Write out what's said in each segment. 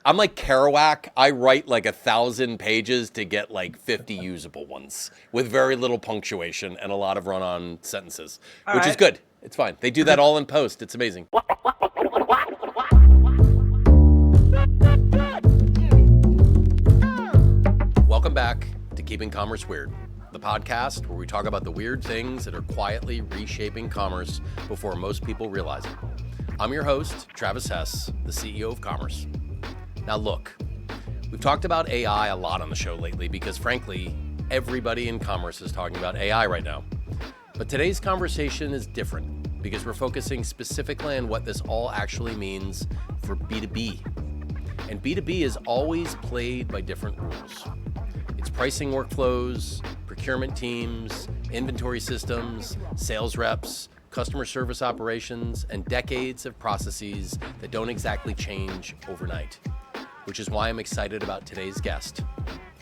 I'm like Kerouac. I write like 1,000 pages to get like 50 usable ones with very little punctuation and a lot of run-on sentences, All which is right. good. It's fine. They do that all in post. It's amazing. Welcome back to Keeping Commerce Weird, the podcast where we talk about the weird things that are quietly reshaping commerce before most people realize it. I'm your host, Travis Hess, the CEO of Commerce. Now look, we've talked about AI a lot on the show lately because frankly, everybody in commerce is talking about AI right now. But today's conversation is different because we're focusing specifically on what this all actually means for B2B. And B2B is always played by different rules. It's pricing workflows, procurement teams, inventory systems, sales reps, customer service operations, and decades of processes that don't exactly change overnight, which is why I'm excited about today's guest.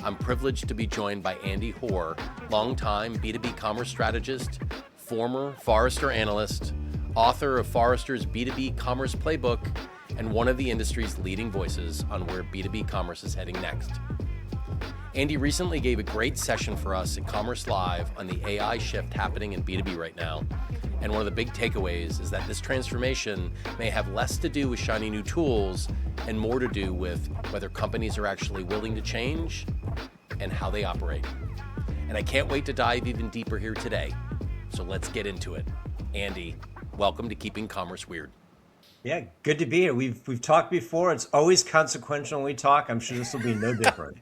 I'm privileged to be joined by Andy Hoar, longtime B2B commerce strategist, former Forrester analyst, author of Forrester's B2B Commerce Playbook, and one of the industry's leading voices on where B2B commerce is heading next. Andy recently gave a great session for us at Commerce Live on the AI shift happening in B2B right now. And one of the big takeaways is that this transformation may have less to do with shiny new tools and more to do with whether companies are actually willing to change and how they operate. And I can't wait to dive even deeper here today. So let's get into it. Andy, welcome to Keeping Commerce Weird. Yeah, good to be here. We've talked before. It's always consequential when we talk. I'm sure this will be no different.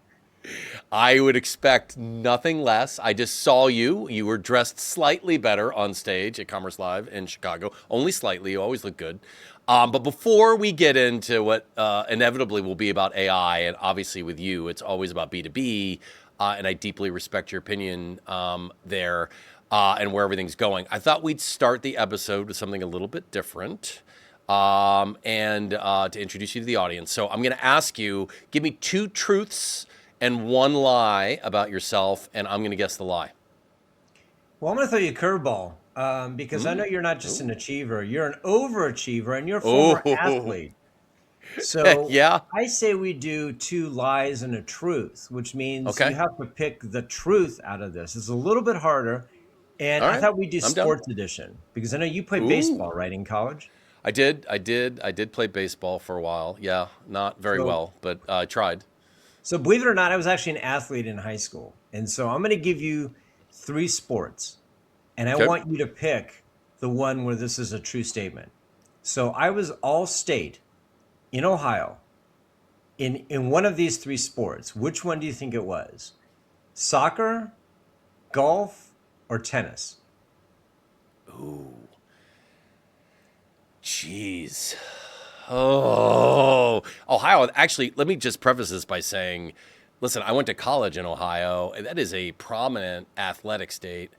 I would expect nothing less. I just saw you. You were dressed slightly better on stage at Commerce Live in Chicago. Only slightly. You always look good. But before we get into what inevitably will be about AI, and obviously with you, it's always about B2B, and I deeply respect your opinion there and where everything's going. I thought we'd start the episode with something a little bit different. And to introduce you to the audience. So I'm going to ask you, give me two truths and one lie about yourself, and I'm going to guess the lie. Well, I'm going to throw you a curveball because I know you're not just an achiever. You're an overachiever and you're a former athlete. So Yeah. I say we do two lies and a truth, which means Okay. you have to pick the truth out of this. It's a little bit harder. And All I right. thought we'd do I'm done. sports edition because I know you played baseball, right, in college? I did play baseball for a while. Yeah, not very well, but I tried. So believe it or not, I was actually an athlete in high school. And so I'm going to give you three sports. And I Okay. want you to pick the one where this is a true statement. So I was all state in Ohio in one of these three sports. Which one do you think it was? Soccer, golf, or tennis? Ooh. Jeez. Oh, Ohio. Actually, let me just preface this by saying, listen, I went to college in Ohio, and that is a prominent athletic state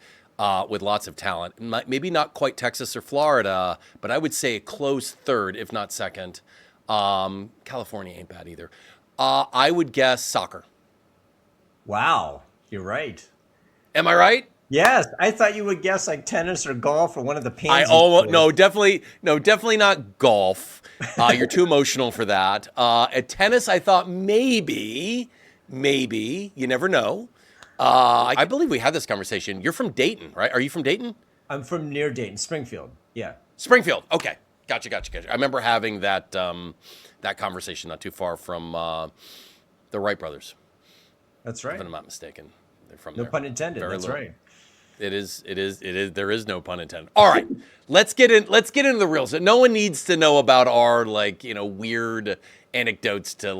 with lots of talent. Maybe not quite Texas or Florida, but I would say a close third, if not second. California ain't bad either. I would guess soccer. Wow, you're right. Am I right? Yes, I thought you would guess like tennis or golf or one of the pansy sports. No, definitely not golf. You're too emotional for that. At tennis, I thought maybe, you never know. I believe we had this conversation. You're from Dayton, right? Are you from Dayton? I'm from near Dayton, Springfield. Yeah. Springfield. Okay, gotcha. I remember having that that conversation not too far from the Wright brothers. That's right. If I'm not mistaken, they're from No there. pun intended. Very That's little. right. It is. There is no pun intended. All right, let's get into the real. So no one needs to know about our weird anecdotes to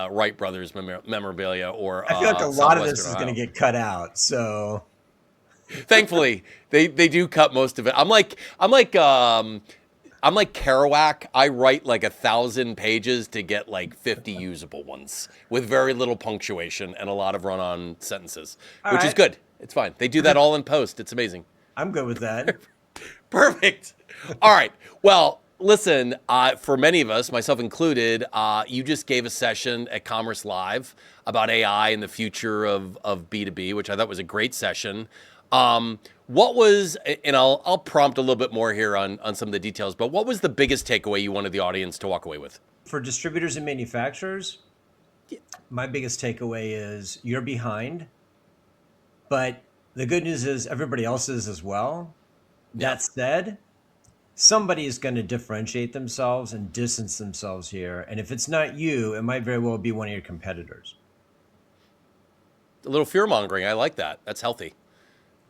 Wright Brothers memorabilia or. I feel like a lot of this Southwestern is going Ohio. to get cut out. So Thankfully, they do cut most of it. I'm like Kerouac. I write like 1,000 pages to get like 50 usable ones with very little punctuation and a lot of run-on sentences, which is good. It's fine. They do that all in post. It's amazing. I'm good with that. Perfect. All right. Well, listen, for many of us, myself included, you just gave a session at Commerce Live about AI and the future of B2B, which I thought was a great session. What was, and I'll prompt a little bit more here on some of the details, but what was the biggest takeaway you wanted the audience to walk away with? For distributors and manufacturers, my biggest takeaway is you're behind, but the good news is everybody else is as well. Yeah. That said, somebody is going to differentiate themselves and distance themselves here. And if it's not you, it might very well be one of your competitors. A little fear mongering. I like that. That's healthy.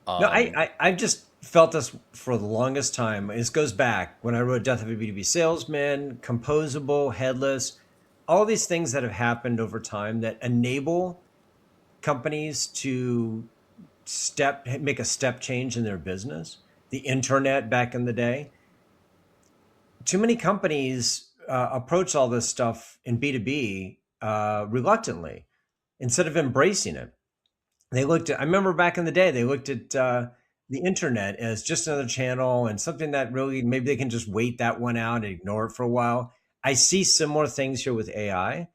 No, I've just felt this for the longest time. This goes back when I wrote Death of a B2B Salesman, Composable, Headless, all these things that have happened over time that enable companies to make a step change in their business. The internet back in the day. Too many companies approach all this stuff in B2B reluctantly instead of embracing it. They looked at, I remember back in the day, they looked at the internet as just another channel and something that really maybe they can just wait that one out and ignore it for a while. I see similar things here with AI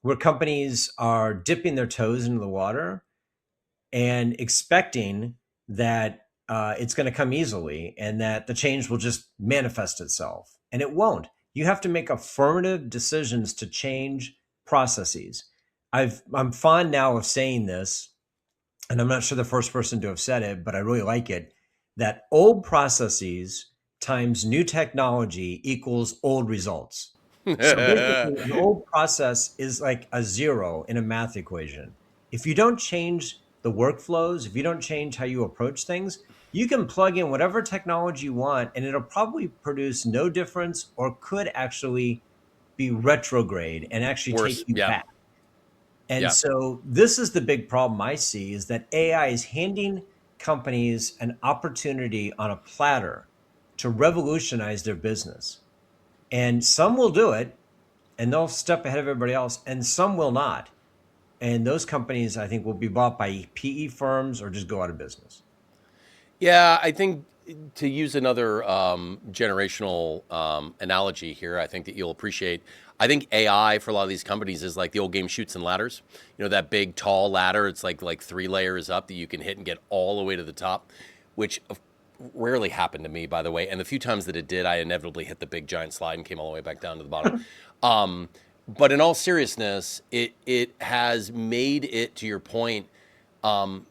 where companies are dipping their toes into the water and expecting that it's going to come easily and that the change will just manifest itself. And it won't. You have to make affirmative decisions to change processes. I'm fond now of saying this, and I'm not sure the first person to have said it, but I really like it, that old processes times new technology equals old results. So basically, an old process is like a zero in a math equation. If you don't change the workflows, if you don't change how you approach things, you can plug in whatever technology you want, and it'll probably produce no difference or could actually be retrograde and actually Worse. take you Yeah. back. And Yeah. so this is the big problem I see is that AI is handing companies an opportunity on a platter to revolutionize their business. And some will do it and they'll step ahead of everybody else, and some will not. And those companies, I think, will be bought by PE firms or just go out of business. Yeah, I think to use another generational analogy here, I think that you'll appreciate. I think AI for a lot of these companies is like the old game Chutes and Ladders. You know, that big tall ladder. It's like 3 layers up that you can hit and get all the way to the top, which rarely happened to me, by the way. And the few times that it did, I inevitably hit the big giant slide and came all the way back down to the bottom. But in all seriousness, it has made it, to your point,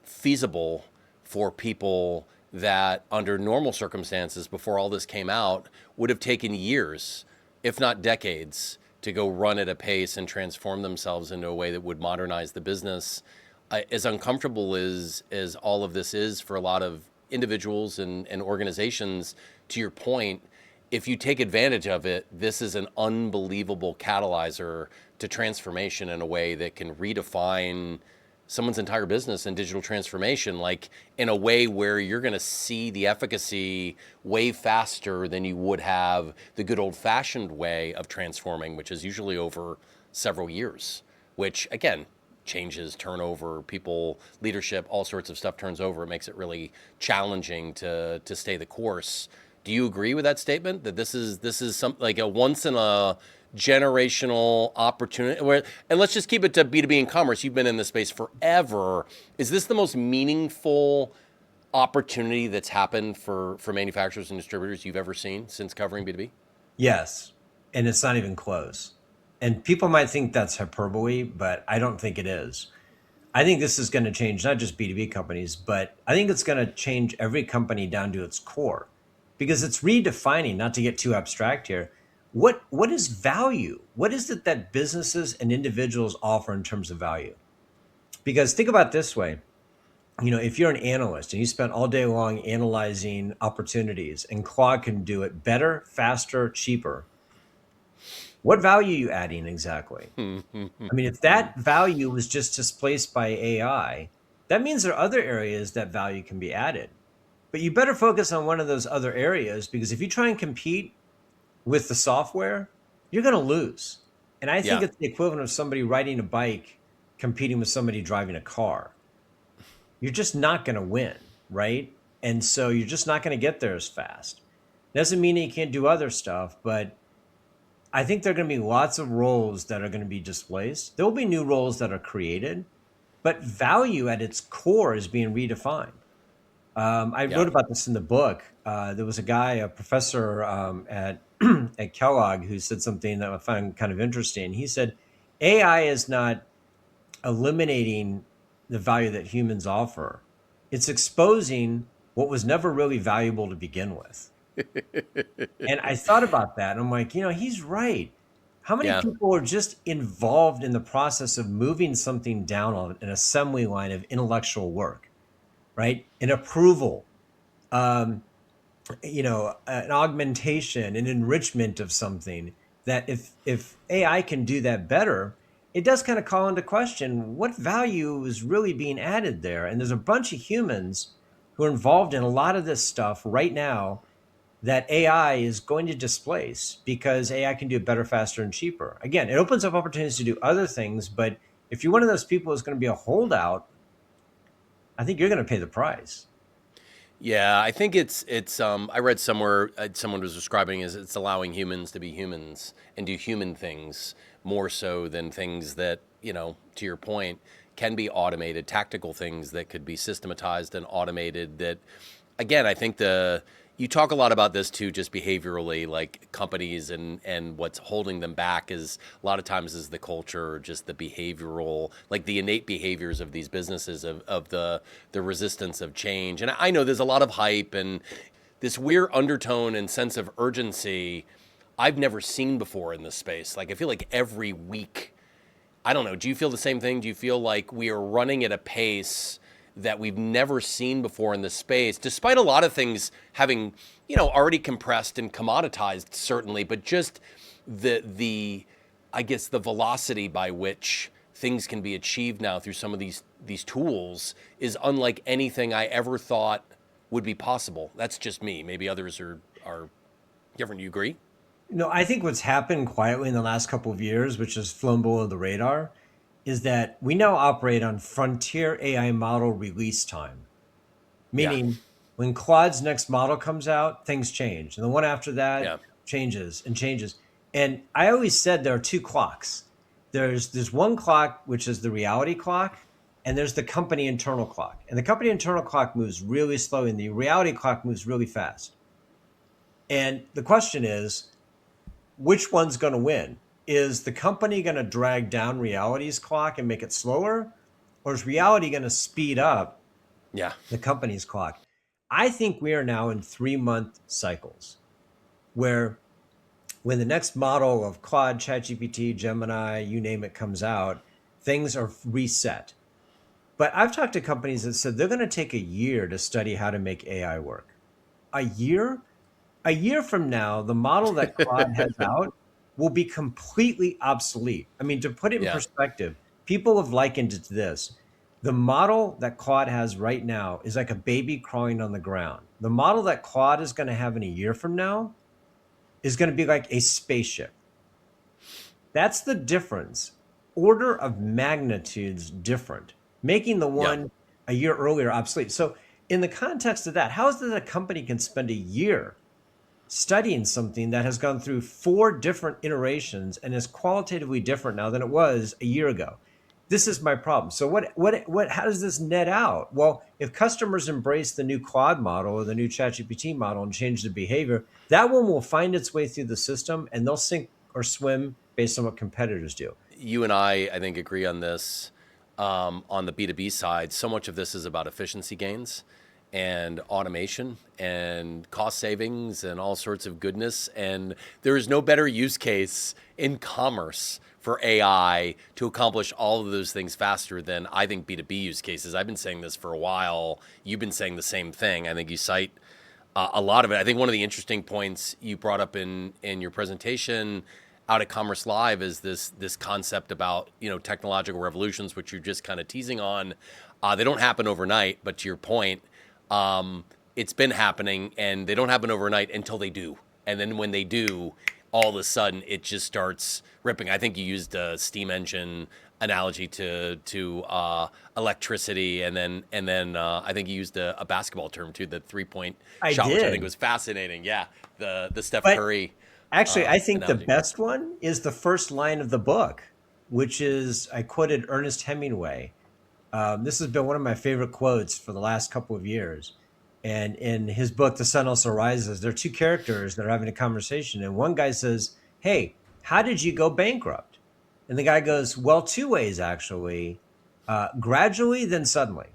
feasible for people that under normal circumstances before all this came out would have taken years, if not decades, to go run at a pace and transform themselves into a way that would modernize the business. As uncomfortable as all of this is for a lot of individuals and organizations, to your point, if you take advantage of it, this is an unbelievable catalyzer to transformation in a way that can redefine someone's entire business and digital transformation, like in a way where you're going to see the efficacy way faster than you would have the good old fashioned way of transforming, which is usually over several years, which again, changes, turnover, people, leadership, all sorts of stuff turns over. It makes it really challenging to stay the course. Do you agree with that statement that this is some like a once in a generational opportunity where, and let's just keep it to B2B and commerce. You've been in this space forever. Is this the most meaningful opportunity that's happened for manufacturers and distributors you've ever seen since covering B2B? Yes. And it's not even close. And people might think that's hyperbole, but I don't think it is. I think this is going to change not just B2B companies, but I think it's going to change every company down to its core because it's redefining, not to get too abstract here, what is value? What is it that businesses and individuals offer in terms of value? Because think about it this way, you know, if you're an analyst and you spend all day long analyzing opportunities and Claude can do it better, faster, cheaper, what value are you adding exactly? I mean, if that value was just displaced by AI, that means there are other areas that value can be added. But you better focus on one of those other areas because if you try and compete with the software, you're going to lose. And I think Yeah. it's the equivalent of somebody riding a bike competing with somebody driving a car. You're just not going to win, right? And so you're just not going to get there as fast. Doesn't mean that you can't do other stuff, but I think there are going to be lots of roles that are going to be displaced. There will be new roles that are created, but value at its core is being redefined. I Yeah. wrote about this in the book. There was a guy, a professor at at Kellogg, who said something that I found kind of interesting. He said, AI is not eliminating the value that humans offer. It's exposing what was never really valuable to begin with. And I thought about that and I'm like, he's right. How many Yeah. people are just involved in the process of moving something down on an assembly line of intellectual work, right? An approval, um, an augmentation, an enrichment of something that if AI can do that better, it does kind of call into question what value is really being added there. And there's a bunch of humans who are involved in a lot of this stuff right now that AI is going to displace because AI can do it better, faster, and cheaper. Again, it opens up opportunities to do other things, but if you're one of those people who's going to be a holdout, I think you're going to pay the price. Yeah, I think it's I read somewhere someone was describing as it's allowing humans to be humans and do human things more so than things that, to your point, can be automated, tactical things that could be systematized and automated that again, I think you talk a lot about this too, just behaviorally, like companies and what's holding them back is a lot of times is the culture, just the behavioral, like the innate behaviors of these businesses of the resistance of change. And I know there's a lot of hype and this weird undertone and sense of urgency I've never seen before in this space. Like I feel like every week, I don't know, do you feel the same thing? Do you feel like we are running at a pace that we've never seen before in this space, despite a lot of things having, already compressed and commoditized, certainly, but just the I guess the velocity by which things can be achieved now through some of these tools is unlike anything I ever thought would be possible. That's just me. Maybe others are different. You agree? No, I think what's happened quietly in the last couple of years, which has flown below the radar, is that we now operate on frontier AI model release time. Yeah. Meaning when Claude's next model comes out, things change. And the one after that Yeah. changes and changes. And I always said there are two clocks. There's one clock, which is the reality clock, and there's the company internal clock. And the company internal clock moves really slow, and the reality clock moves really fast. And the question is, which one's going to win? Is the company going to drag down reality's clock and make it slower? Or is reality going to speed up Yeah. the company's clock? I think we are now in 3-month cycles where when the next model of Claude, ChatGPT, Gemini, you name it, comes out, things are reset. But I've talked to companies that said they're going to take a year to study how to make AI work. A year? A year from now, the model that Claude has out will be completely obsolete. I mean, to put it in Yeah. perspective, people have likened it to this. The model that Claude has right now is like a baby crawling on the ground. The model that Claude is going to have in a year from now is going to be like a spaceship. That's the difference. Order of magnitudes different, making the Yeah. one a year earlier obsolete. So, in the context of that, how is it that a company can spend a year studying something that has gone through 4 different iterations and is qualitatively different now than it was a year ago? This is my problem. So how does this net out? Well, if customers embrace the new Claude model or the new ChatGPT model and change the behavior, that one will find its way through the system and they'll sink or swim based on what competitors do. You and I think, agree on this. On the B2B side, so much of this is about efficiency gains and automation and cost savings and all sorts of goodness. And there is no better use case in commerce for AI to accomplish all of those things faster than I think B2B use cases. I've been saying this for a while. You've been saying the same thing. I think you cite a lot of it. I think one of the interesting points you brought up in your presentation out at Commerce Live is this concept about technological revolutions, which you're just kind of teasing on. They don't happen overnight, but to your point, it's been happening, and they don't happen overnight until they do. And then when they do, all of a sudden it just starts ripping. I think you used a steam engine analogy to electricity, and then I think you used a basketball term too, the 3-point I shot, which I think did. was fascinating. Yeah, the Steph But Curry actually, I think the analogy. best one is the first line of the book, which is I quoted Ernest Hemingway. This has been one of my favorite quotes for the last couple of years. And in his book, The Sun Also Rises, there are 2 characters that are having a conversation. And one guy says, "Hey, how did you go bankrupt?" And the guy goes, "Well, 2 ways, actually. Gradually, then suddenly.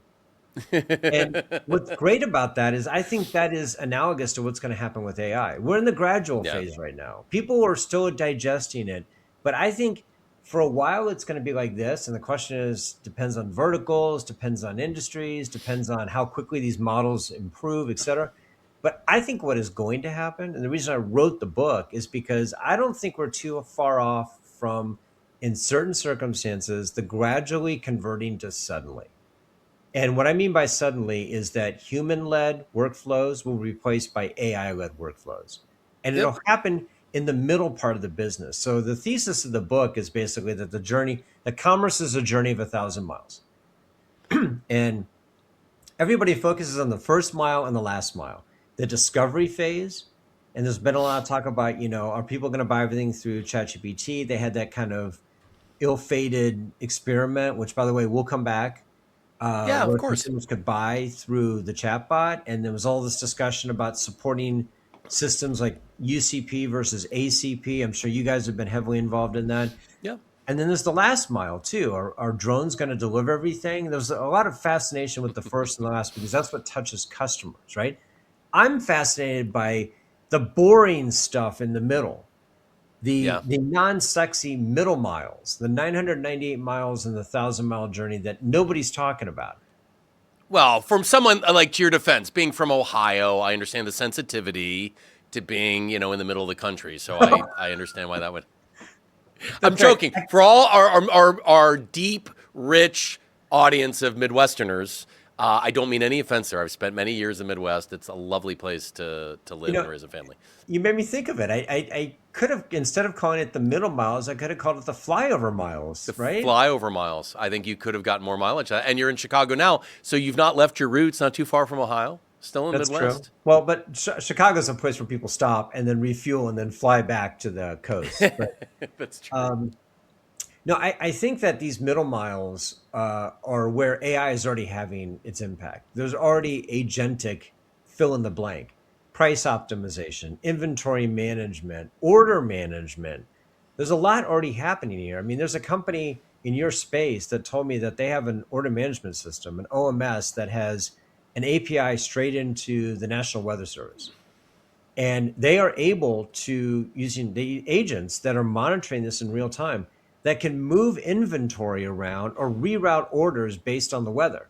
And what's great about that is I think that is analogous to what's going to happen with AI. We're in the gradual Yeah. phase right now. People are still digesting it, but I think for a while it's going to be like this. And the question is, depends on verticals, depends on industries, depends on how quickly these models improve, et cetera. But I think what is going to happen, and the reason I wrote the book is because I don't think we're too far off from, in certain circumstances, the gradually converting to suddenly. And what I mean by suddenly is that human led workflows will be replaced by AI led workflows. And Yep. it'll happen in the middle part of the business. So the thesis of the book is basically that that commerce is a journey of 1,000 miles. And everybody focuses on the first mile and the last mile, the discovery phase. And there's been a lot of talk about, are people going to buy everything through ChatGPT? They had that kind of ill-fated experiment, which, by the way, will come back, Yeah, of where course. consumers could buy through the chatbot. And there was all this discussion about supporting systems like UCP versus ACP. I'm sure you guys have been heavily involved in that. Yeah. And then there's the last mile too. Are drones going to deliver everything? There's a lot of fascination with the first and the last because that's what touches customers, right? I'm fascinated by the boring stuff in the middle, the Yeah. the non-sexy middle miles, the 998 miles in the 1,000 mile journey that nobody's talking about. Well, from someone like to your defense, being from Ohio, I understand the sensitivity to being, in the middle of the country. So I understand why that would. I'm That's right. joking. For all our deep, rich audience of Midwesterners, I don't mean any offense there. I've spent many years in the Midwest. It's a lovely place to You live and know, raise a family. you made me think of it. I could have, instead of calling it the middle miles, I could have called it the flyover miles, The right? flyover miles. I think you could have gotten more mileage. And you're in Chicago now, so you've not left your roots, not too far from Ohio, still in the That's true. Midwest. Well, but Chicago's a place where people stop and then refuel and then fly back to the coast. But That's true. um, no, I think that these middle miles are where AI is already having its impact. There's already agentic fill in the blank, price optimization, inventory management, order management. There's a lot already happening here. I mean, there's a company in your space that told me that they have an order management system, an OMS that has an API straight into the National Weather Service. And they are able to, using the agents that are monitoring this in real time, that can move inventory around or reroute orders based on the weather.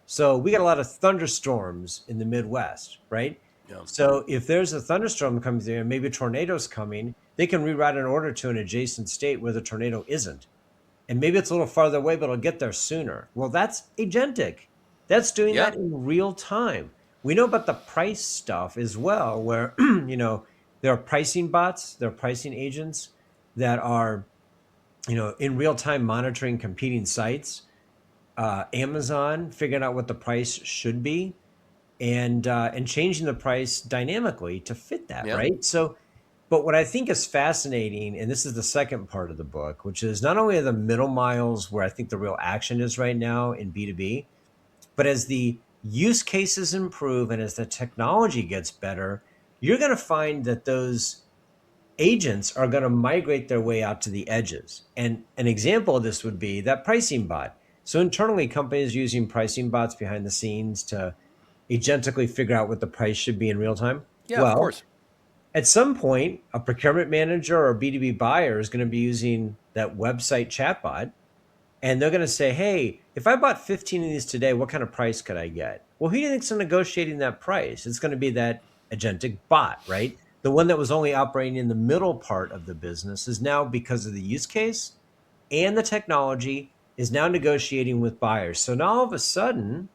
So we got a lot of thunderstorms in the Midwest, right? Yeah. So if there's a thunderstorm coming through and maybe a tornado's coming, they can reroute an order to an adjacent state where the tornado isn't. And maybe it's a little farther away, but it'll get there sooner. Well, that's agentic. That's doing Yeah. that in real time. We know about the price stuff as well, where there are pricing bots, there are pricing agents that are in real time monitoring competing sites. Amazon figuring out what the price should be and changing the price dynamically to fit that, Yeah. right? So, but what I think is fascinating, and this is the second part of the book, which is not only are the middle miles where I think the real action is right now in B2B, but as the use cases improve and as the technology gets better, you're going to find that those agents are going to migrate their way out to the edges. And an example of this would be that pricing bot. So internally, companies using pricing bots behind the scenes to agentically figure out what the price should be in real time. Yeah, of Well, course. at some point, a procurement manager or a B2B buyer is going to be using that website chatbot, and they're going to say, hey, if I bought 15 of these today, what kind of price could I get? Well, who do you think's negotiating that price? It's going to be that agentic bot, right? The one that was only operating in the middle part of the business is now, because of the use case and the technology, is now negotiating with buyers. So now all of a sudden,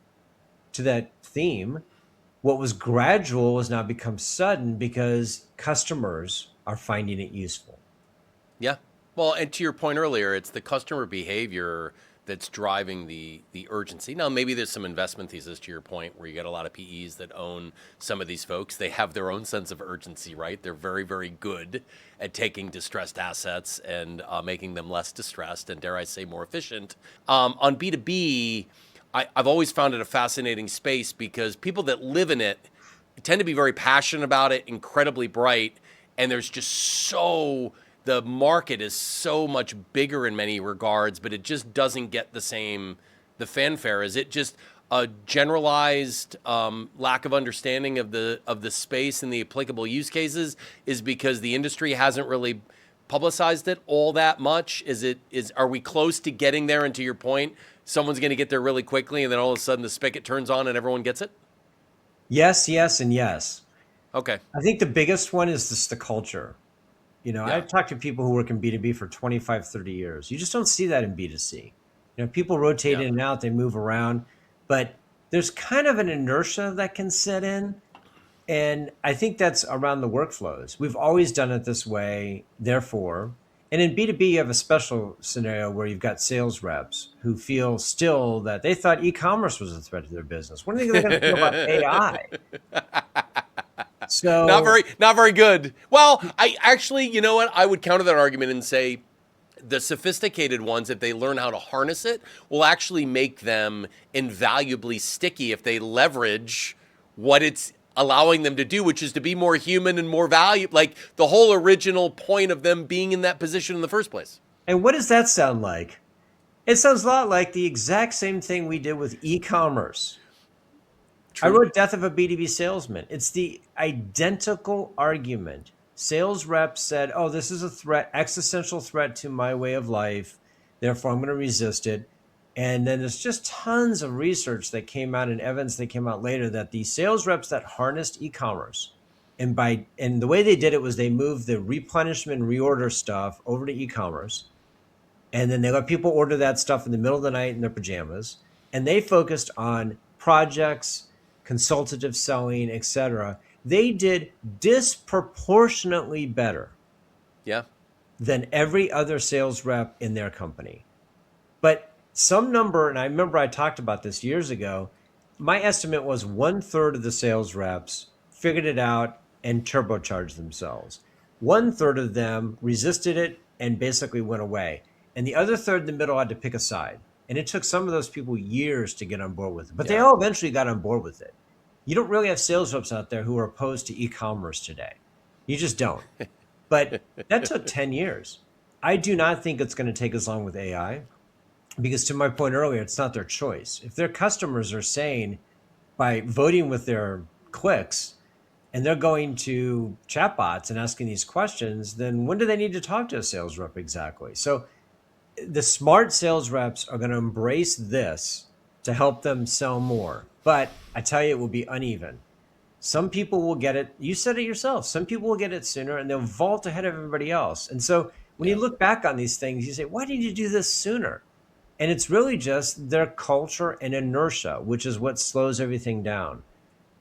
to that theme, what was gradual has now become sudden because customers are finding it useful. Yeah. Well, and to your point earlier, it's the customer behavior that's driving the urgency. Now, maybe there's some investment thesis to your point where you get a lot of PEs that own some of these folks. They have their own sense of urgency, right? They're very, very good at taking distressed assets and making them less distressed and, dare I say, more efficient. On B2B, I've always found it a fascinating space because people that live in it tend to be very passionate about it, incredibly bright, and there's just the market is so much bigger in many regards, but it just doesn't get the the fanfare? Is it just a generalized lack of understanding of the space and the applicable use cases? Is because the industry hasn't really publicized it all that much? Are we close to getting there? And to your point, someone's going to get there really quickly, and then all of a sudden the spigot turns on and everyone gets it? Yes, yes, and yes. Okay. I think the biggest one is just the culture. Yeah. I've talked to people who work in B2B for 25, 30 years. You just don't see that in B2C. People rotate in and out, they move around, but there's kind of an inertia that can set in. And I think that's around the workflows. We've always done it this way, therefore. And in B2B, you have a special scenario where you've got sales reps who feel still that they thought e-commerce was a threat to their business. What do you think they're going to feel about AI? So not very good. Well, I actually, you know what? I would counter that argument and say the sophisticated ones, if they learn how to harness it, will actually make them invaluably sticky if they leverage what it's allowing them to do, which is to be more human and more valuable, like the whole original point of them being in that position in the first place. And what does that sound like? It sounds a lot like the exact same thing we did with e-commerce. True. I wrote Death of a B2B Salesman. It's the identical argument. Sales reps said, oh, this is a threat, existential threat to my way of life. Therefore, I'm going to resist it. And then there's just tons of research that came out and evidence that came out later that the sales reps that harnessed e-commerce, and the way they did it was they moved the replenishment and reorder stuff over to e-commerce. And then they let people order that stuff in the middle of the night in their pajamas. And they focused on projects, consultative selling, etc. They did disproportionately better than every other sales rep in their company. But some number, and I remember I talked about this years ago, my estimate was 1/3 of the sales reps figured it out and turbocharged themselves. 1/3 of them resisted it and basically went away. And the other third in the middle had to pick a side. And it took some of those people years to get on board with it. But they all eventually got on board with it. You don't really have sales reps out there who are opposed to e-commerce today. You just don't. But that took 10 years. I do not think it's going to take as long with AI because, to my point earlier, it's not their choice. If their customers are saying by voting with their clicks and they're going to chatbots and asking these questions, then when do they need to talk to a sales rep exactly? So the smart sales reps are going to embrace this to help them sell more. But I tell you, it will be uneven. Some people will get it. You said it yourself. Some people will get it sooner and they'll vault ahead of everybody else. And so when you look back on these things, you say, why did you do this sooner? And it's really just their culture and inertia, which is what slows everything down.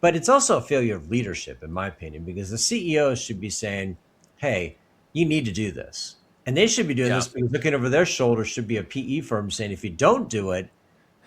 But it's also a failure of leadership, in my opinion, because the CEOs should be saying, hey, you need to do this. And they should be doing this because looking over their shoulder should be a PE firm saying, if you don't do it,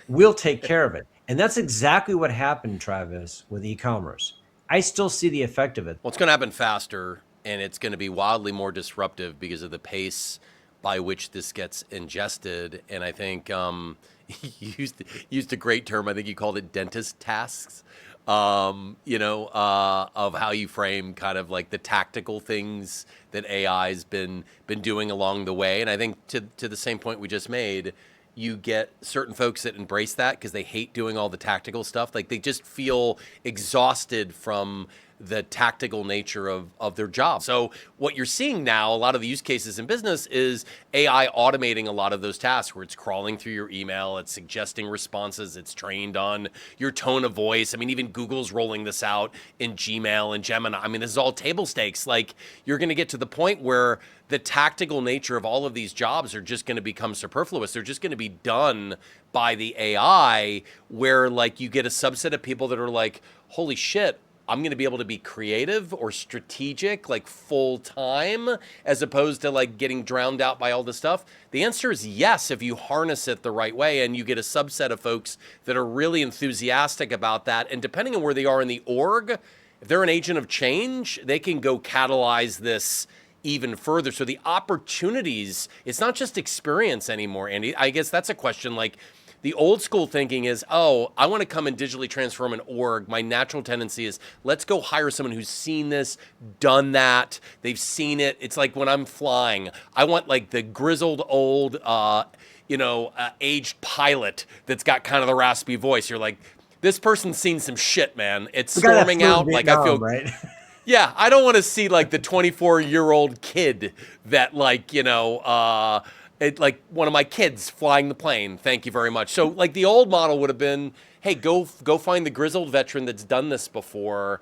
we'll take care of it. And that's exactly what happened, Travis, with e-commerce. I still see the effect of it. Well, it's going to happen faster, and it's going to be wildly more disruptive because of the pace by which this gets ingested. And I think you used a great term. I think you called it dentist tasks, of how you frame kind of like the tactical things that AI has been doing along the way. And I think to the same point we just made, you get certain folks that embrace that because they hate doing all the tactical stuff. Like they just feel exhausted from the tactical nature of their job. So what you're seeing now, a lot of the use cases in business is AI automating a lot of those tasks where it's crawling through your email, it's suggesting responses, it's trained on your tone of voice. I mean, even Google's rolling this out in Gmail and Gemini. I mean, this is all table stakes. Like you're going to get to the point where the tactical nature of all of these jobs are just going to become superfluous. They're just going to be done by the AI, where like you get a subset of people that are like, holy shit, I'm going to be able to be creative or strategic, like full time, as opposed to like getting drowned out by all this stuff? The answer is yes, if you harness it the right way and you get a subset of folks that are really enthusiastic about that. And depending on where they are in the org, if they're an agent of change, they can go catalyze this even further. So the opportunities, it's not just experience anymore, Andy. I guess that's a question. Like the old school thinking is, oh, I want to come and digitally transform an org. My natural tendency is, let's go hire someone who's seen this, done that. They've seen it. It's like when I'm flying, I want like the grizzled old, aged pilot that's got kind of the raspy voice. You're like, this person's seen some shit, man. It's The guy that storming flew in out. Like, I Vietnam, feel, right? yeah, I don't want to see like the 24-year-old kid that like one of my kids flying the plane. Thank you very much. So like the old model would have been, hey, go find the grizzled veteran that's done this before.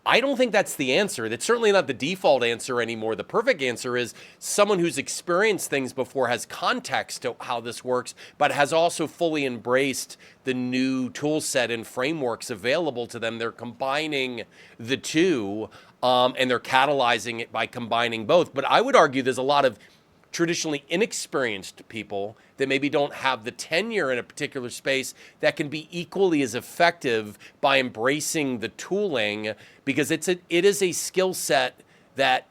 I don't think that's the answer. That's certainly not the default answer anymore. The perfect answer is someone who's experienced things before, has context to how this works, but has also fully embraced the new tool set and frameworks available to them. They're combining the two, and they're catalyzing it by combining both. But I would argue there's a lot of traditionally inexperienced people that maybe don't have the tenure in a particular space that can be equally as effective by embracing the tooling, because it is a skill set that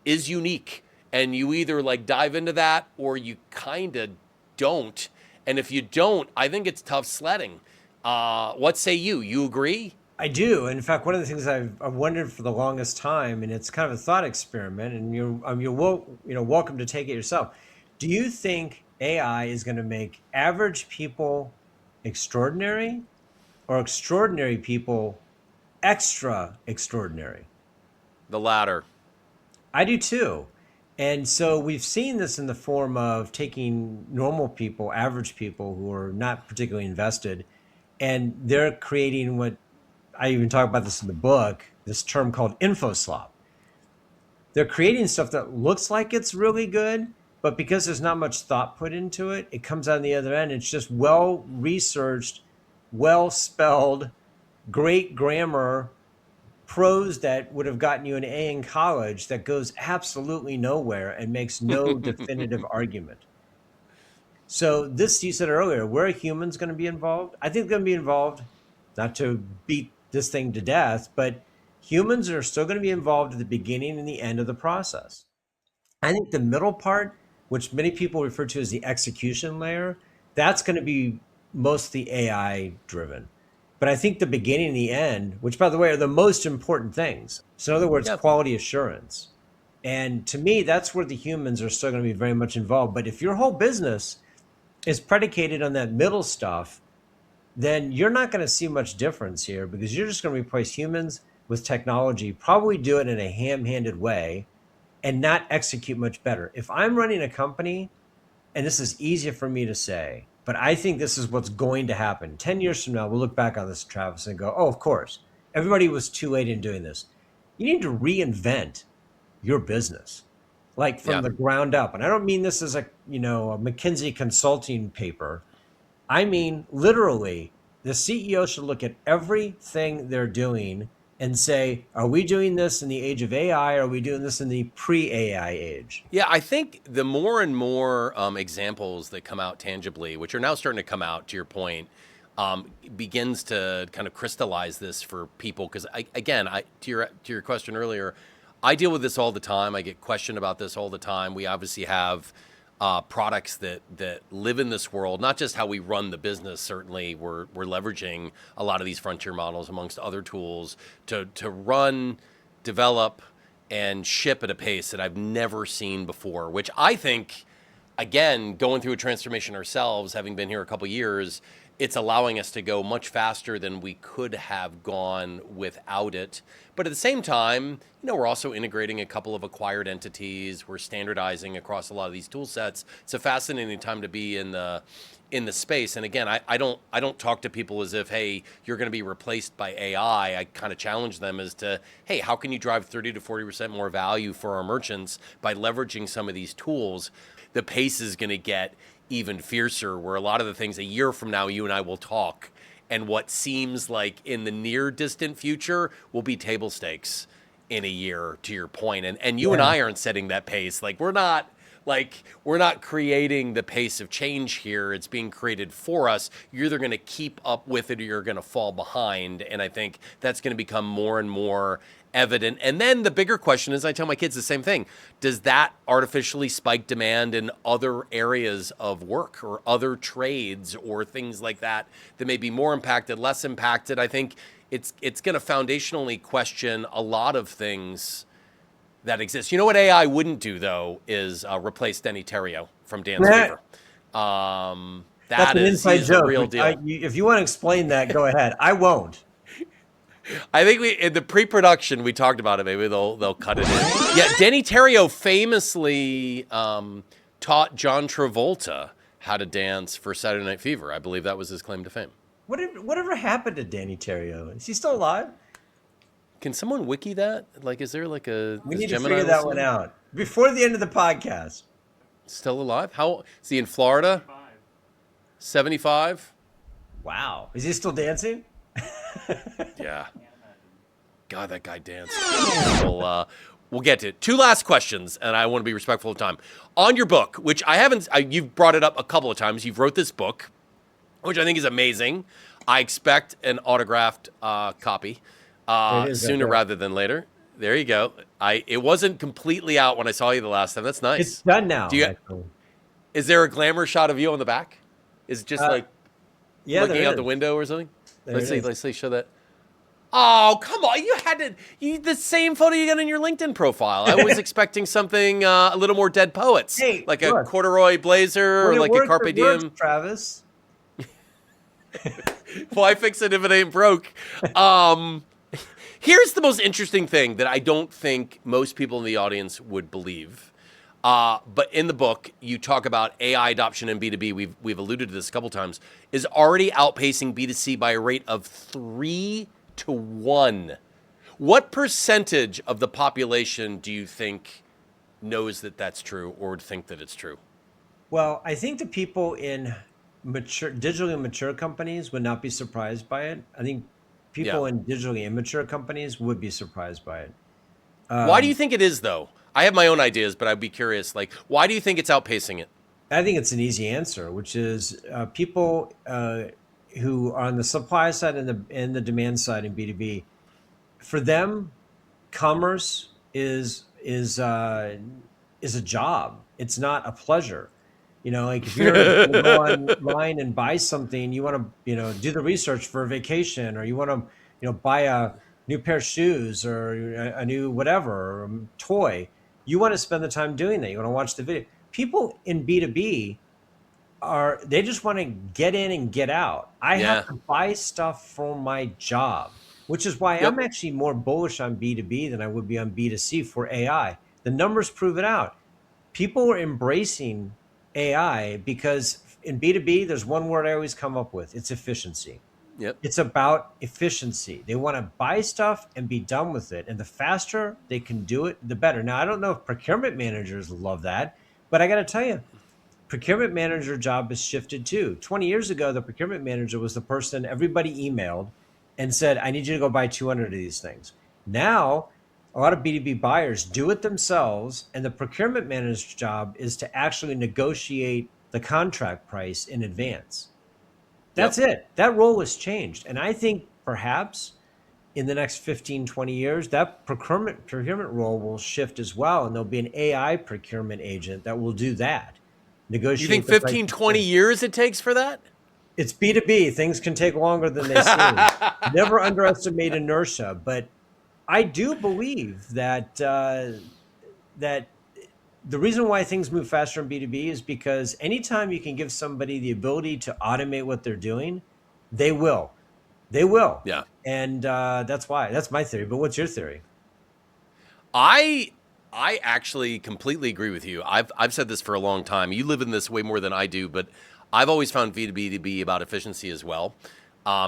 is unique, and you either like dive into that or you kind of don't. And if you don't, I think it's tough sledding. What say you? You agree? I do. In fact, one of the things I've wondered for the longest time, and it's kind of a thought experiment, and you're welcome to take it yourself. Do you think AI is going to make average people extraordinary, or extraordinary people extra extraordinary? The latter. I do too. And so we've seen this in the form of taking normal people, average people who are not particularly invested, and they're creating what I even talk about this in the book, this term called info slop. They're creating stuff that looks like it's really good, but because there's not much thought put into it, it comes out on the other end. It's just well researched, well spelled, great grammar, prose that would have gotten you an A in college that goes absolutely nowhere and makes no definitive argument. So this, you said earlier, where are humans going to be involved? I think they're going to be involved, not to beat this thing to death, but humans are still going to be involved at the beginning and the end of the process. I think the middle part, which many people refer to as the execution layer, that's going to be mostly AI driven. But I think the beginning and the end, which by the way are the most important things. So in other words, Yep. quality assurance. And to me, that's where the humans are still going to be very much involved. But if your whole business is predicated on that middle stuff, then you're not going to see much difference here, because you're just going to replace humans with technology, probably do it in a ham-handed way and not execute much better. If I'm running a company, and this is easier for me to say, but I think this is what's going to happen. 10 years from now, we'll look back on this, Travis, and go, oh, of course, everybody was too late in doing this. You need to reinvent your business, like from the ground up. And I don't mean this as a McKinsey consulting paper. I mean, literally, the CEO should look at everything they're doing and say, are we doing this in the age of AI? Or are we doing this in the pre-AI age? Yeah, I think the more and more examples that come out tangibly, which are now starting to come out, to your point, begins to kind of crystallize this for people. Because to your question earlier, I deal with this all the time. I get questioned about this all the time. We obviously have products that live in this world, not just how we run the business. Certainly, we're leveraging a lot of these frontier models amongst other tools to run, develop, and ship at a pace that I've never seen before, which I think, again, going through a transformation ourselves, having been here a couple years, it's allowing us to go much faster than we could have gone without it. But at the same time, we're also integrating a couple of acquired entities. We're standardizing across a lot of these tool sets. It's a fascinating time to be in the space. And again, I don't talk to people as if, hey, you're going to be replaced by AI. I kind of challenge them as to, hey, how can you drive 30 to 40% more value for our merchants by leveraging some of these tools? The pace is going to get even fiercer, where a lot of the things a year from now, you and I will talk, and what seems like in the near distant future will be table stakes in a year, to your point. And you and I aren't setting that pace. We're not creating the pace of change here. It's being created for us. You're either going to keep up with it or you're going to fall behind. And I think that's going to become more and more evident. And then the bigger question is, I tell my kids the same thing. Does that artificially spike demand in other areas of work or other trades or things like that may be more impacted, less impacted? I think it's going to foundationally question a lot of things that exist. You know what AI wouldn't do, though, is replace Denny Terrio from Dan's Favor. That's That an is, inside he's the joke. real deal. If you want to explain that, go ahead. I won't. I think in the pre-production we talked about it. Maybe they'll cut it in. Yeah, Danny Terrio famously taught John Travolta how to dance for Saturday Night Fever. I believe that was his claim to fame. Whatever happened to Danny Terrio? Is he still alive? Can someone wiki that? Like, is there like a? We Is need to Gemini figure that one listening? out before the end of the podcast. Still alive? How is he in Florida? 75. Wow. Is he still dancing? Yeah. God, that guy danced. We'll get to it. Two last questions, and I want to be respectful of time. On your book, which you've brought it up a couple of times. You've wrote this book, which I think is amazing. I expect an autographed copy sooner rather than later. There you go. It wasn't completely out when I saw you the last time. That's nice. It's done now. Is there a glamour shot of you on the back? Is it just looking out the window or something? Let's see. Show that. Oh, come on. You had the same photo you got in your LinkedIn profile. I was expecting something a little more Dead Poets. Hey, like a corduroy blazer or like a Carpe Diem. Travis. Why fix it if it ain't broke? Here's the most interesting thing that I don't think most people in the audience would believe. But in the book, you talk about AI adoption in B2B. We've alluded to this a couple times. Is already outpacing B2C by a rate of 3 to 1. What percentage of the population do you think knows that that's true or would think that it's true? Well, I think the people in digitally mature companies would not be surprised by it. I think people in digitally immature companies would be surprised by it. Why do you think it is, though? I have my own ideas, but I'd be curious. Like, why do you think it's outpacing it? I think it's an easy answer, which is people who are on the supply side and the demand side in B2B. For them, commerce is a job. It's not a pleasure. Like if you're going to go online and buy something, you want to do the research for a vacation, or you want to buy a new pair of shoes or a new whatever or a toy. You want to spend the time doing that. You want to watch the video. People in B2B they just want to get in and get out. I have to buy stuff for my job, which is why I'm actually more bullish on B2B than I would be on B2C for AI. The numbers prove it out. People are embracing AI because in B2B, there's one word I always come up with. It's efficiency. Yep. It's about efficiency. They want to buy stuff and be done with it. And the faster they can do it, the better. Now, I don't know if procurement managers love that, but I got to tell you, procurement manager job has shifted too. 20 years ago, the procurement manager was the person everybody emailed and said, I need you to go buy 200 of these things. Now, a lot of B2B buyers do it themselves, and the procurement manager's job is to actually negotiate the contract price in advance. That's it. That role has changed. And I think perhaps in the next 15, 20 years, that procurement role will shift as well. And there'll be an AI procurement agent that will do that. Negotiate. You think 15, 20 years it takes for that? It's B2B. Things can take longer than they seem. Never underestimate inertia. But I do believe that that the reason why things move faster in B2B is because anytime you can give somebody the ability to automate what they're doing, they will. They will. Yeah. And that's why. That's my theory. But what's your theory? I actually completely agree with you. I've said this for a long time. You live in this way more than I do, but I've always found B2B to be about efficiency as well.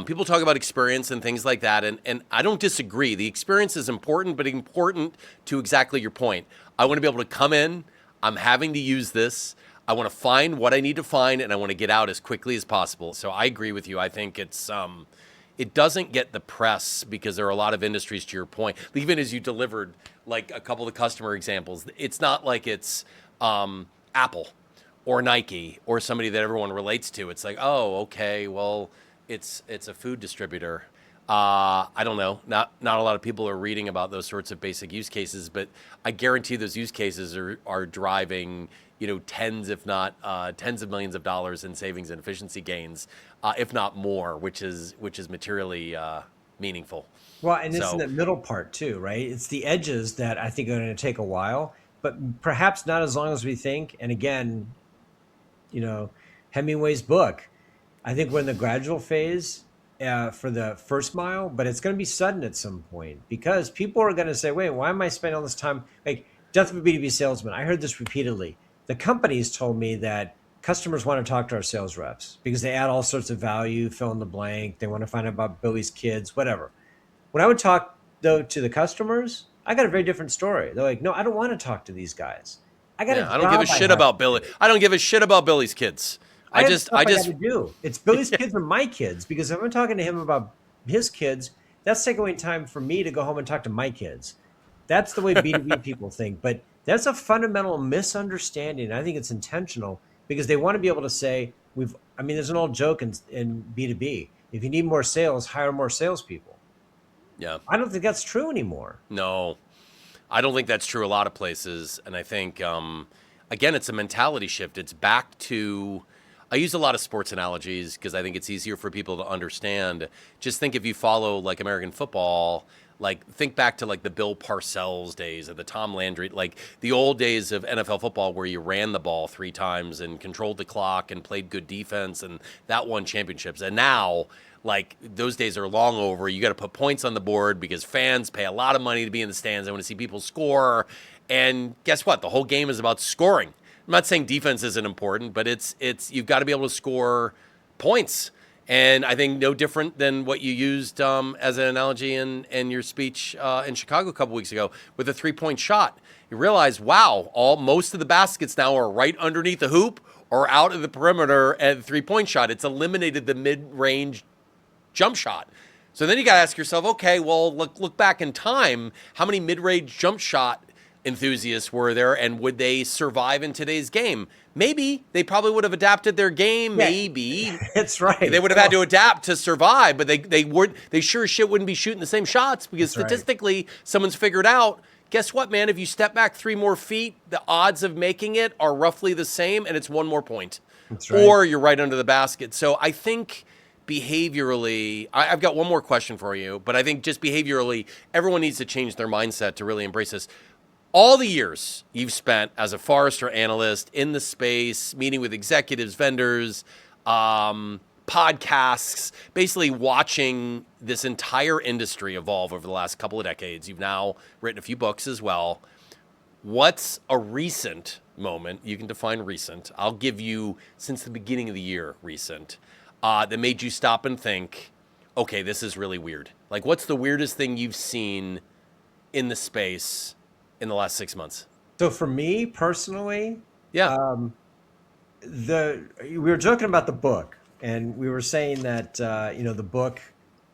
People talk about experience and things like that, and I don't disagree. The experience is important, but important to exactly your point. I want to be able to come in. I'm having to use this. I want to find what I need to find, and I want to get out as quickly as possible. So I agree with you. I think it doesn't get the press because there are a lot of industries, to your point, even as you delivered like a couple of customer examples. It's not like it's Apple or Nike or somebody that everyone relates to. It's like, oh, okay, well, it's a food distributor. I don't know. Not a lot of people are reading about those sorts of basic use cases, but I guarantee those use cases are driving, tens of millions of dollars in savings and efficiency gains, if not more, which is materially meaningful. Well, and it's in the middle part too, right? It's the edges that I think are going to take a while, but perhaps not as long as we think. And again, Hemingway's book. I think we're in the gradual phase for the first mile, but it's going to be sudden at some point because people are going to say, wait, why am I spending all this time? Like, death of a B2B salesman. I heard this repeatedly. The companies told me that customers want to talk to our sales reps because they add all sorts of value, fill in the blank. They want to find out about Billy's kids, whatever. When I would talk, though, to the customers, I got a very different story. They're like, no, I don't want to talk to these guys. I got a Yeah, I don't give a job I shit have about to Billy. do. I don't give a shit about Billy's kids. I I have just, stuff I I got just, to do. It's Billy's kids or my kids because if I'm talking to him about his kids, that's taking away time for me to go home and talk to my kids. That's the way B2B people think. But that's a fundamental misunderstanding. I think it's intentional because they want to be able to say, there's an old joke in B2B. If you need more sales, hire more salespeople. yeah, I don't think that's true anymore. no, I don't think that's true a lot of places. And I think, again, it's a mentality shift. It's back to, I use a lot of sports analogies because I think it's easier for people to understand. Just think if you follow like American football, like think back to like the Bill Parcells days or the Tom Landry, like the old days of NFL football where you ran the ball 3 times and controlled the clock and played good defense and that won championships. And now, like those days are long over. You got to put points on the board because fans pay a lot of money to be in the stands. They want to see people score. And guess what? The whole game is about scoring. I'm not saying defense isn't important, but it's you've got to be able to score points. And I think no different than what you used as an analogy in your speech in Chicago a couple weeks ago with a 3-point shot. You realize, wow, most of the baskets now are right underneath the hoop or out of the perimeter at the 3-point shot. It's eliminated the mid-range jump shot. So then you got to ask yourself, okay, well, look back in time. How many mid-range jump shot enthusiasts were there, and would they survive in today's game? Maybe. They probably would have adapted their game. Yeah, Maybe. that's right. They would have had to adapt to survive, but they sure as shit wouldn't be shooting the same shots because That's right. statistically, someone's figured out, guess what, man? If you step back 3 more feet, the odds of making it are roughly the same, and it's 1 more point. That's right. Or you're right under the basket. So I think behaviorally, I've got one more question for you, but I think just behaviorally, everyone needs to change their mindset to really embrace this. All the years you've spent as a Forrester analyst in the space, meeting with executives, vendors, podcasts, basically watching this entire industry evolve over the last couple of decades. You've now written a few books as well. What's a recent moment? You can define recent. I'll give you since the beginning of the year recent that made you stop and think, okay, this is really weird. Like, what's the weirdest thing you've seen in the space in the last 6 months? So for me personally, Yeah. we were joking about the book, and we were saying that the book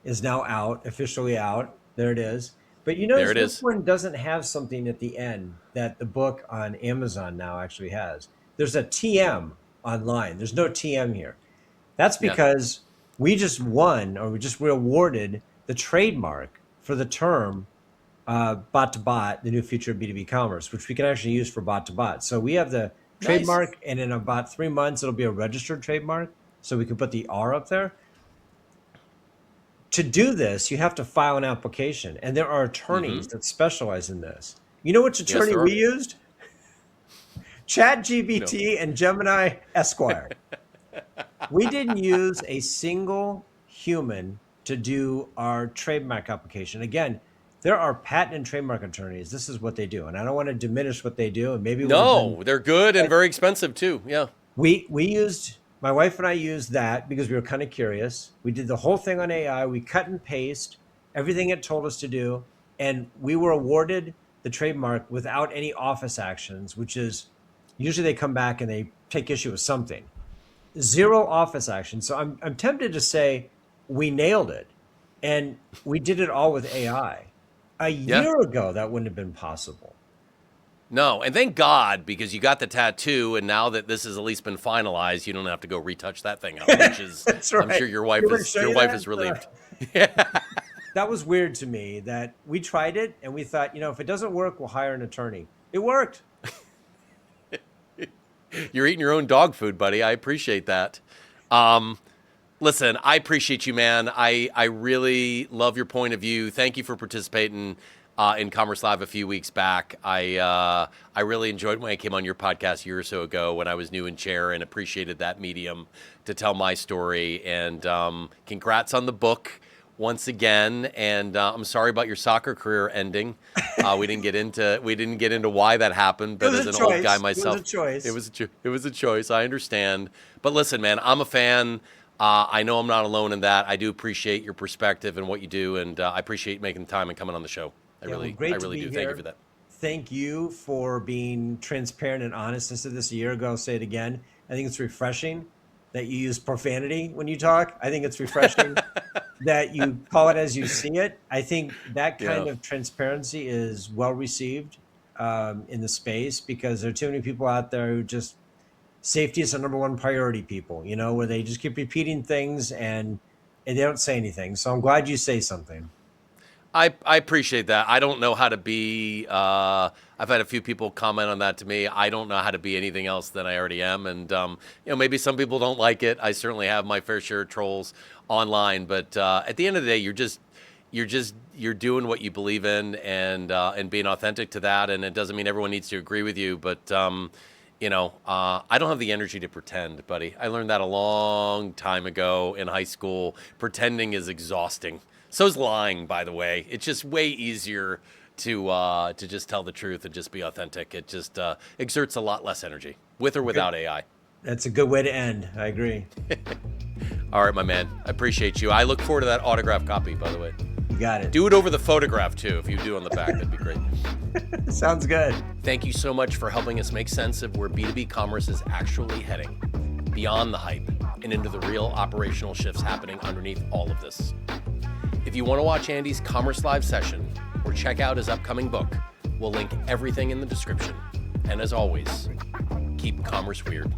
is now out, officially out. There it is. But There it this is. one doesn't have something at the end that the book on Amazon now actually has. There's a TM online. There's no TM here. That's Yeah. because we just won, or we were awarded the trademark for the term bot to bot, the new future of B2B commerce, which we can actually use for bot to bot. So we have the trademark, and in about 3 months, it'll be a registered trademark. So we can put the R up there. To do this, you have to file an application, and there are attorneys that specialize in this. You know which attorney there are. we used? ChatGPT and Gemini Esquire. We didn't use a single human to do our trademark application. Again, there are patent and trademark attorneys. This is what they do, and I don't want to diminish what they do. And maybe They're good and very expensive too. Yeah. My wife and I used that because we were kind of curious. We did the whole thing on AI. We cut and paste everything it told us to do, and we were awarded the trademark without any office actions, which is usually they come back and they take issue with something. 0 office action. So I'm tempted to say we nailed it, and we did it all with AI. A year ago, that wouldn't have been possible. No, and thank God, because you got the tattoo, and now that this has at least been finalized, you don't have to go retouch that thing up, which is, That's right. I'm sure your wife is relieved. That was weird to me that we tried it and we thought, if it doesn't work, we'll hire an attorney. It worked. You're eating your own dog food, buddy. I appreciate that. Listen, I appreciate you, man. I really love your point of view. Thank you for participating. in Commerce Live a few weeks back. I really enjoyed when I came on your podcast a year or so ago when I was new in chair, and appreciated that medium to tell my story. And congrats on the book once again. And I'm sorry about your soccer career ending. We didn't get into why that happened, but as an old guy myself, it was a choice. I understand. But listen, man, I'm a fan. I know I'm not alone in that. I do appreciate your perspective and what you do, and I appreciate making time and coming on the show. I really do. Thank you for that. Thank you for being transparent and honest. I said this a year ago. I'll say it again. I think it's refreshing that you use profanity when you talk. I think it's refreshing that you call it as you see it. I think that kind of transparency is well received in the space, because there are too many people out there who just, safety is the number one priority, people, where they just keep repeating things and they don't say anything. So I'm glad you say something. I appreciate that. I don't know how to be, I've had a few people comment on that to me. I don't know how to be anything else than I already am. And, maybe some people don't like it. I certainly have my fair share of trolls online, but at the end of the day, you're doing what you believe in and being authentic to that. And it doesn't mean everyone needs to agree with you, but, I don't have the energy to pretend, buddy. I learned that a long time ago in high school. Pretending is exhausting. So's lying, by the way. It's just way easier to just tell the truth and just be authentic. It just exerts a lot less energy, with or without AI. That's a good way to end. I agree. All right, my man. I appreciate you. I look forward to that autographed copy, by the way. You got it. Do it over the photograph, too. If you do on the back, that'd be great. Sounds good. Thank you so much for helping us make sense of where B2B commerce is actually heading, beyond the hype and into the real operational shifts happening underneath all of this. If you want to watch Andy's Commerce Live session or check out his upcoming book, we'll link everything in the description. And as always, keep commerce weird.